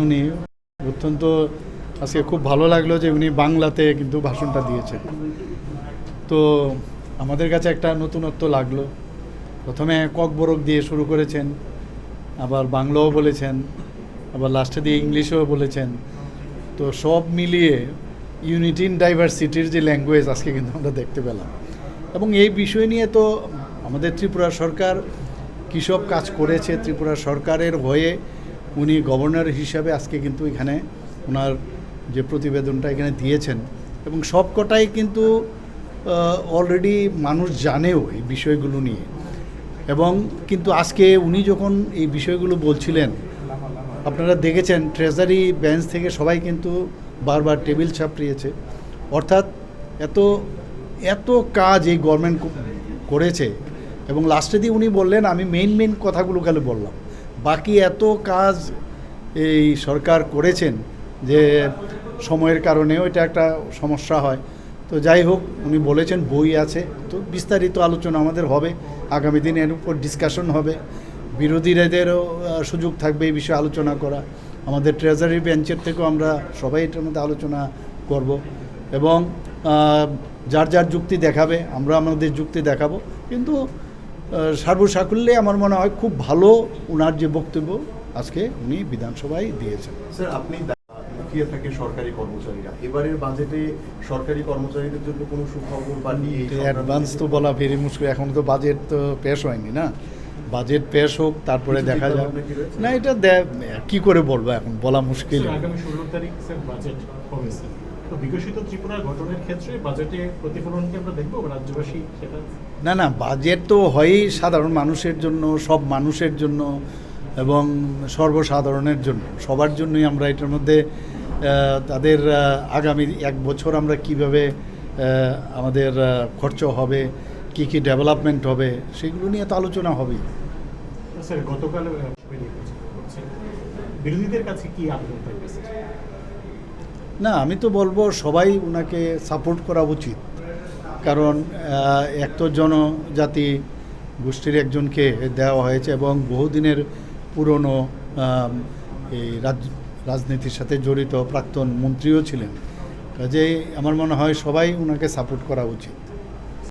উনি অত্যন্ত আজকে খুব ভালো লাগলো যে উনি বাংলাতে কিন্তু ভাষণটা দিয়েছেন। তো আমাদের কাছে একটা নতুনত্ব লাগলো। প্রথমে ককবরক দিয়ে শুরু করেছেন, আবার বাংলাও বলেছেন, আবার লাস্টে দিয়ে ইংলিশও বলেছেন। তো সব মিলিয়ে ইউনিটি ইন ডাইভার্সিটির যে ল্যাঙ্গুয়েজ আজকে কিন্তু আমরা দেখতে পেলাম। এবং এই বিষয় নিয়ে তো আমাদের ত্রিপুরা সরকার কী সব কাজ করেছে, ত্রিপুরা সরকারের হয়ে উনি গভর্নর হিসাবে আজকে কিন্তু এখানে ওনার যে প্রতিবেদনটা এখানে দিয়েছেন, এবং সবকটাই কিন্তু অলরেডি মানুষ জানেও এই বিষয়গুলো নিয়ে। এবং কিন্তু আজকে উনি যখন এই বিষয়গুলো বলছিলেন, আপনারা দেখেছেন ট্রেজারি বেঞ্চ থেকে সবাই কিন্তু বারবার টেবিল চাপড়িয়েছে। অর্থাৎ এত এত কাজ এই গভর্নমেন্ট করেছে, এবং লাস্টে দিয়ে উনি বললেন আমি মেইন কথাগুলো খালি বললাম, বাকি এত কাজ এই সরকার করেছেন যে সময়ের কারণেও এটা একটা সমস্যা হয়। তো যাই হোক, উনি বলেছেন বই আছে, তো বিস্তারিত আলোচনা আমাদের হবে আগামী দিন, এর উপর ডিসকাশন হবে, বিরোধীদেরও সুযোগ থাকবে এই বিষয়ে আলোচনা করা। আমাদের ট্রেজারি বেঞ্চের থেকেও আমরা সবাই এটার মধ্যে আলোচনা করব, এবং যার যার যুক্তি দেখাবে, আমরা আমাদের যুক্তি দেখাবো। কিন্তু সর্বসাকুল্যে আমার মনে হয় খুব ভালো ওনার যে বক্তব্য আজকে উনি বিধানসভায় দিয়েছেন। স্যার, আপনি মুখিয়ে থাকে সরকারি কর্মচারীরা, এবারের বাজেটে সরকারি কর্মচারীদের জন্য কোনো সুখবর বা নিয়ে অ্যাডভান্স তো বলা ভেরি মুশকিল। এখন তো বাজেট তো পেশ হয়নি না, বাজেট পেশ হোক তারপরে দেখা যাক। না, এটা কি করে বলবো, এখন বলা মুশকিল। আগামী 16 তারিখ স্যার বাজেট হবে স্যার, তো বিকশিত ত্রিপুরা গঠনের ক্ষেত্রে বাজেটে প্রতিফলনকে আমরা দেখবো রাজ্যবাসী সেটা। না, বাজেট তো হয়ই সাধারণ মানুষের জন্য, সব মানুষের জন্য এবং সর্বসাধারণের জন্য, সবার জন্যই আমরা এটার মধ্যে তাদের আগামী এক বছর আমরা কিভাবে আমাদের খরচ হবে, কি ডেভেলপমেন্ট হবে, সেগুলো নিয়ে তো আলোচনা হবেই। স্যার, গতকাল বিরোধীদের কাছে কি আবেদন থাকবে? না, আমি তো বলবো সবাই ওনাকে সাপোর্ট করা উচিত, কারণ এক তো জনজাতি গোষ্ঠীর একজনকে দেওয়া হয়েছে এবং বহুদিনের পুরনো এই রাজনীতির সাথে জড়িত প্রাক্তন মন্ত্রীও ছিলেন। কাজেই আমার মনে হয় সবাই ওনাকে সাপোর্ট করা উচিত।